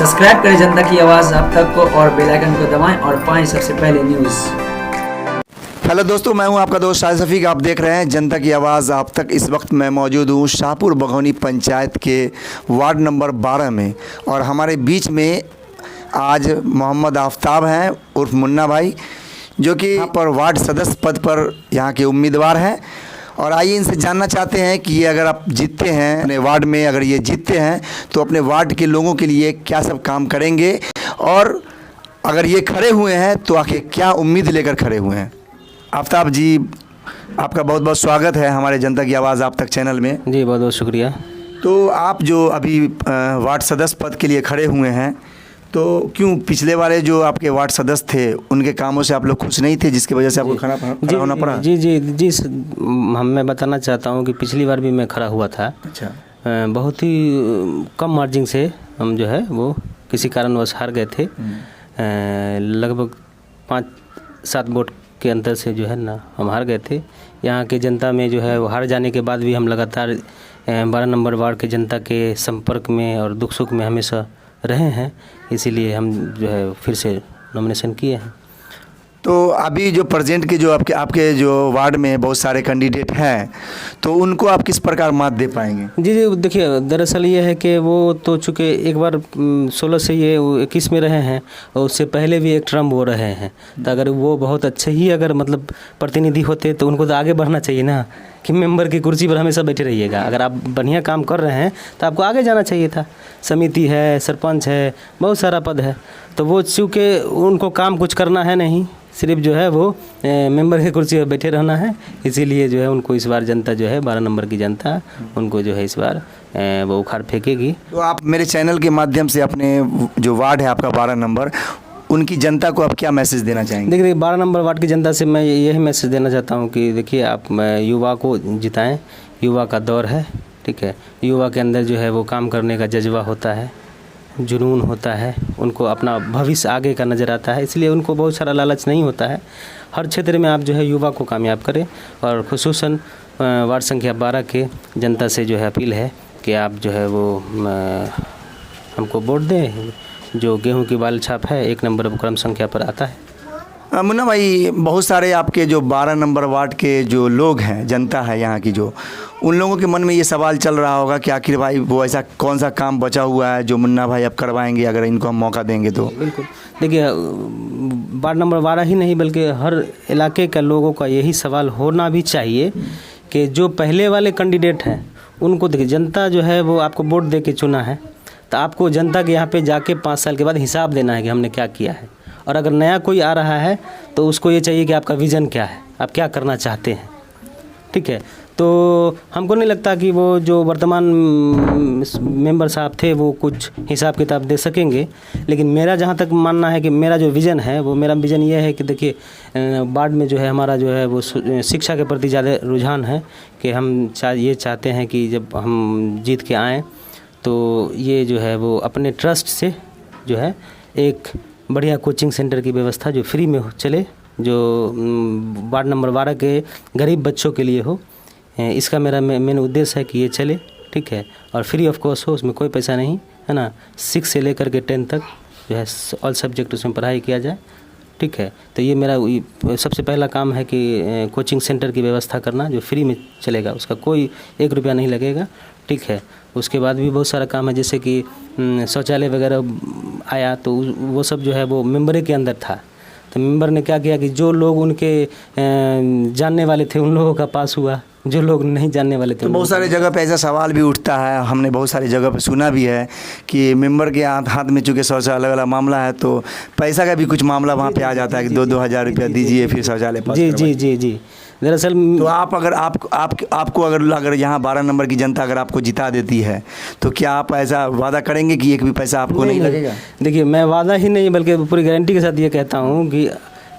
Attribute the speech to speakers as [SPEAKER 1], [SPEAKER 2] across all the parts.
[SPEAKER 1] Subscribe करें जनता की आवाज़ आप तक को और बेल आइकन को दबाएं और पाएं सबसे पहले न्यूज़।
[SPEAKER 2] हेलो दोस्तों, मैं हूं आपका दोस्त शाहिद शफीक। आप देख रहे हैं जनता की आवाज़ आप तक। इस वक्त मैं मौजूद हूं शाहपुर बघौनी पंचायत के वार्ड नंबर 12 में और हमारे बीच में आज मोहम्मद आफ्ताब हैं उर्फ मुन्ना भाई, जो कि यहाँ पर वार्ड सदस्य पद पर यहाँ के उम्मीदवार हैं। और आइए इनसे जानना चाहते हैं कि ये अगर आप जीतते हैं अपने वार्ड में, अगर ये जीतते हैं तो अपने वार्ड के लोगों के लिए क्या सब काम करेंगे, और अगर ये खड़े हुए हैं तो आखिर क्या उम्मीद लेकर खड़े हुए हैं। आफ्ताब जी, आपका बहुत बहुत स्वागत है हमारे जनता की आवाज़ आप तक चैनल में।
[SPEAKER 3] जी बहुत बहुत शुक्रिया।
[SPEAKER 2] तो आप जो अभी वार्ड सदस्य पद के लिए खड़े हुए हैं, तो क्यों पिछले वाले जो आपके वार्ड सदस्य थे उनके कामों से आप लोग खुश नहीं थे, जिसकी वजह से आपको खड़ा होना पड़ा?
[SPEAKER 3] जी मैं बताना चाहता हूँ कि पिछली बार भी मैं खड़ा हुआ था।
[SPEAKER 2] अच्छा।
[SPEAKER 3] बहुत ही कम मार्जिन से हम जो है वो किसी कारणवश हार गए थे। लगभग 5-7 वोट के अंतर से जो है ना हम हार गए थे। यहाँ के जनता में जो है वो हार जाने के बाद भी हम लगातार 12 नंबर वार्ड के जनता के संपर्क में और दुख सुख में हमेशा रहे हैं, इसीलिए हम जो है फिर से नॉमिनेशन किए हैं।
[SPEAKER 2] तो अभी जो प्रेजेंट के जो आपके जो वार्ड में बहुत सारे कैंडिडेट हैं, तो उनको आप किस प्रकार मात दे पाएंगे?
[SPEAKER 3] जी देखिए, दरअसल ये है कि वो तो चूँकि एक बार 16 से ये 21 में रहे हैं और उससे पहले भी एक टर्म वो रहे हैं, तो अगर वो बहुत अच्छे ही अगर मतलब प्रतिनिधि होते तो उनको तो आगे बढ़ना चाहिए ना, कि मेंबर की कुर्सी पर हमेशा बैठे रहिएगा। अगर आप बढ़िया काम कर रहे हैं तो आपको आगे जाना चाहिए था। समिति है, सरपंच है, बहुत सारा पद है, तो वो चूँकि उनको काम कुछ करना है नहीं, सिर्फ जो है वो मेंबर की कुर्सी पर बैठे रहना है, इसीलिए जो है उनको इस बार जनता जो है 12 नंबर की जनता उनको जो है इस बार वो उखाड़ फेंकेगी।
[SPEAKER 2] तो आप मेरे चैनल के माध्यम से अपने जो वार्ड है आपका 12 नंबर, उनकी जनता को आप क्या मैसेज देना चाहेंगे?
[SPEAKER 3] देखिए 12 नंबर वार्ड की जनता से मैं यही मैसेज देना चाहता हूँ कि देखिए आप युवा को जिताएं। युवा का दौर है, ठीक है। युवा के अंदर जो है वो काम करने का जज्बा होता है, जुनून होता है, उनको अपना भविष्य आगे का नज़र आता है, इसलिए उनको बहुत सारा लालच नहीं होता है। हर क्षेत्र में आप जो है युवा को कामयाब करें और खुसूसन वार्ड संख्या 12 के जनता से जो है अपील है कि आप जो है वो हमको वोट दें। जो गेहूं की बाल छाप है 1 नंबर क्रम संख्या पर आता है।
[SPEAKER 2] मुन्ना भाई, बहुत सारे आपके जो 12 नंबर वार्ड के जो लोग हैं, जनता है यहाँ की, जो उन लोगों के मन में ये सवाल चल रहा होगा कि आखिर भाई वो ऐसा कौन सा काम बचा हुआ है जो मुन्ना भाई अब करवाएंगे अगर इनको हम मौका देंगे तो?
[SPEAKER 3] बिल्कुल, देखिए वार्ड नंबर 12 ही नहीं बल्कि हर इलाके के लोगों का यही सवाल होना भी चाहिए कि जो पहले वाले कैंडिडेट हैं उनको देखिए, जनता जो है वो आपको वोट दे के चुना है, तो आपको जनता के यहाँ पे जाके 5 साल के बाद हिसाब देना है कि हमने क्या किया है। और अगर नया कोई आ रहा है तो उसको ये चाहिए कि आपका विज़न क्या है, आप क्या करना चाहते हैं, ठीक है। तो हमको नहीं लगता कि वो जो वर्तमान मेंबर साहब थे वो कुछ हिसाब किताब दे सकेंगे, लेकिन मेरा जहाँ तक मानना है कि मेरा जो विज़न है वो मेरा विज़न ये है कि देखिए वार्ड में जो है हमारा जो है वो शिक्षा के प्रति ज़्यादा रुझान है कि हम ये चाहते हैं कि जब हम जीत के आएँ तो ये जो है वो अपने ट्रस्ट से जो है एक बढ़िया कोचिंग सेंटर की व्यवस्था जो फ्री में चले, जो वार्ड नंबर 12 के गरीब बच्चों के लिए हो, इसका मेरा मेन उद्देश्य है कि ये चले, ठीक है। और फ्री ऑफ कॉस्ट हो, उसमें कोई पैसा नहीं है ना। 6 से लेकर के 10 तक जो है ऑल सब्जेक्ट उसमें पढ़ाई किया जाए, ठीक है। तो ये मेरा सबसे पहला काम है कि कोचिंग सेंटर की व्यवस्था करना जो फ्री में चलेगा, उसका कोई 1 रुपया नहीं लगेगा, ठीक है। उसके बाद भी बहुत सारा काम है, जैसे कि शौचालय वगैरह आया तो वो सब जो है वो मेंबर के अंदर था, तो मेंबर ने क्या किया कि जो लोग उनके जानने वाले थे उन लोगों का पास हुआ, जो लोग नहीं जानने वाले थे।
[SPEAKER 2] तो बहुत सारे जगह पे ऐसा सवाल भी उठता है, हमने बहुत सारी जगह पे सुना भी है कि मेंबर के हाथ में चूँकि शौचालय वाला मामला है तो पैसा का भी कुछ मामला वहाँ पे आ जाता है कि 2-2 हज़ार रुपया दीजिए फिर शौचालय पास।
[SPEAKER 3] जी दरअसल
[SPEAKER 2] तो आप अगर आपको अगर यहाँ 12 नंबर की जनता अगर आपको जिता देती है तो क्या आप ऐसा वादा करेंगे कि एक भी पैसा आपको नहीं लगेगा?
[SPEAKER 3] देखिए मैं वादा ही नहीं बल्कि पूरी गारंटी के साथ ये कहता हूँ कि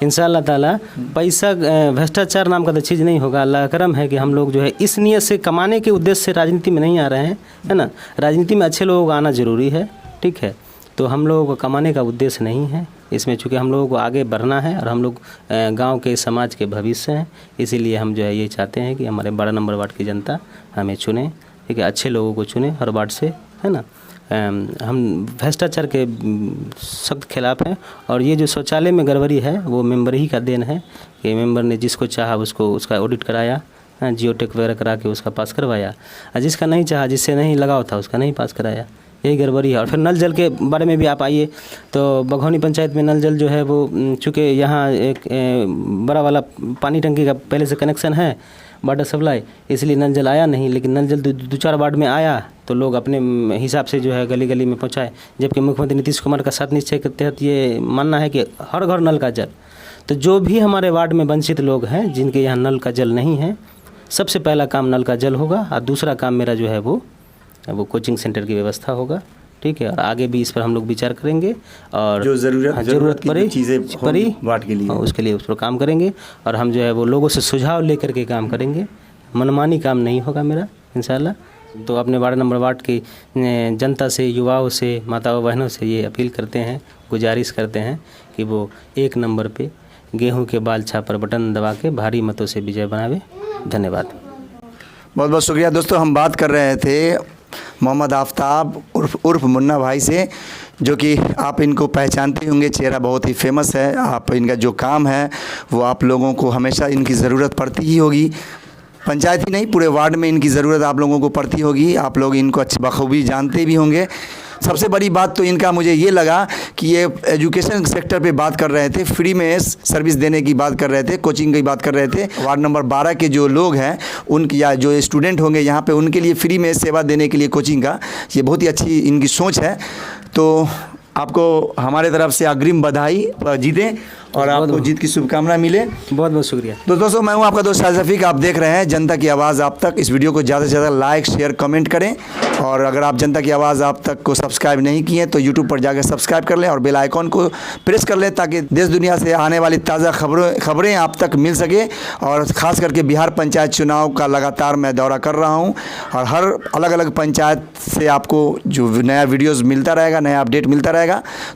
[SPEAKER 3] इंशाअल्लाह ताला पैसा भ्रष्टाचार नाम का तो चीज़ नहीं होगा। अल्लाह का करम है कि हम लोग जो है इस नियत से कमाने के उद्देश्य से राजनीति में नहीं आ रहे हैं, है ना। राजनीति में अच्छे लोगों को आना ज़रूरी है, ठीक है। तो हम लोगों को कमाने का उद्देश्य नहीं है इसमें, चूँकि हम लोगों को आगे बढ़ना है और हम लोग गांव के समाज के भविष्य हैं, इसीलिए हम जो है ये चाहते हैं कि हमारे 12 नंबर वार्ड की जनता हमें चुने, ठीक है, अच्छे लोगों को चुने हर वार्ड से, है ना। हम भ्रष्टाचार के सख्त खिलाफ हैं। और ये जो शौचालय में गड़बड़ी है वो मेंबर ही का देन है कि मेंबर ने जिसको चाहा उसको उसका ऑडिट कराया, जियोटेक वगैरह करा के उसका पास करवाया, और जिसका नहीं चाहा, जिससे नहीं लगाव था, उसका नहीं पास कराया। यही गड़बड़ी है। और फिर नल जल के बारे में भी आप आइए तो बघौनी पंचायत में नल जल जो है वो चूँकि यहाँ एक बड़ा वाला पानी टंकी का पहले से कनेक्शन है वाटर सप्लाई, इसलिए नल जल आया नहीं। लेकिन नल जल दो चार वार्ड में आया तो लोग अपने हिसाब से जो है गली गली में पहुँचाए। जबकि मुख्यमंत्री नीतीश कुमार का 7 निश्चय के तहत ये मानना है कि हर घर नल का जल। तो जो भी हमारे वार्ड में वंचित लोग हैं जिनके यहाँ नल का जल नहीं है, सबसे पहला काम नल का जल होगा और दूसरा काम मेरा जो है वो कोचिंग सेंटर की व्यवस्था होगा। ठीक है, और आगे भी इस पर हम लोग विचार करेंगे और
[SPEAKER 2] जो ज़रूरत
[SPEAKER 3] पड़ी
[SPEAKER 2] चीज़ें वार्ड के लिए
[SPEAKER 3] उसके लिए उस पर काम करेंगे। और हम जो है वो लोगों से सुझाव लेकर के काम करेंगे, मनमानी काम नहीं होगा मेरा इंशाल्लाह। तो अपने वार्ड नंबर 8 की जनता से, युवाओं से, माताओं बहनों से ये अपील करते हैं, गुजारिश करते हैं कि वो 1 नंबर पे गेहूं के बाल छाप पर बटन दबा के भारी मतों से विजय बनावे। धन्यवाद।
[SPEAKER 2] बहुत बहुत शुक्रिया। दोस्तों, हम बात कर रहे थे मोहम्मद आफ्ताब उर्फ मुन्ना भाई से, जो कि आप इनको पहचानते होंगे, चेहरा बहुत ही फेमस है। आप इनका जो काम है वो आप लोगों को हमेशा इनकी ज़रूरत पड़ती ही होगी। पंचायत ही नहीं, पूरे वार्ड में इनकी ज़रूरत आप लोगों को पड़ती होगी। आप लोग इनको अच्छी बखूबी जानते भी होंगे। सबसे बड़ी बात तो इनका मुझे ये लगा कि ये एजुकेशन सेक्टर पे बात कर रहे थे, फ्री में सर्विस देने की बात कर रहे थे, कोचिंग की बात कर रहे थे। वार्ड नंबर 12 के जो लोग हैं उनकी या जो स्टूडेंट होंगे यहाँ पे, उनके लिए फ्री में सेवा देने के लिए कोचिंग का, ये बहुत ही अच्छी इनकी सोच है। तो आपको हमारे तरफ से अग्रिम बधाई, जीतें और आपको जीत की शुभकामना मिले।
[SPEAKER 3] बहुत बहुत शुक्रिया।
[SPEAKER 2] तो दोस्तों, मैं हूं आपका दोस्त शाहिद शफीक। आप देख रहे हैं जनता की आवाज़ आप तक। इस वीडियो को ज़्यादा से ज़्यादा लाइक, शेयर, कमेंट करें। और अगर आप जनता की आवाज़ आप तक को सब्सक्राइब नहीं किए तो यूट्यूब पर जाकर सब्सक्राइब कर लें और बेल आइकॉन को प्रेस कर लें, ताकि देश दुनिया से आने वाली ताज़ा खबरें आप तक मिल सके। और ख़ास करके बिहार पंचायत चुनाव का लगातार मैं दौरा कर रहा हूँ और हर अलग अलग पंचायत से आपको जो नया वीडियोज़ मिलता रहेगा, नया अपडेट मिलता रहेगा।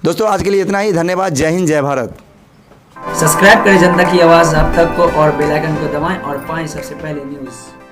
[SPEAKER 2] दोस्तों, आज के लिए इतना ही। धन्यवाद। जय हिंद, जय भारत।
[SPEAKER 1] सब्सक्राइब करें जनता की आवाज़ आप तक को और बेल आइकन को दबाएं और पाएं सबसे पहले न्यूज़।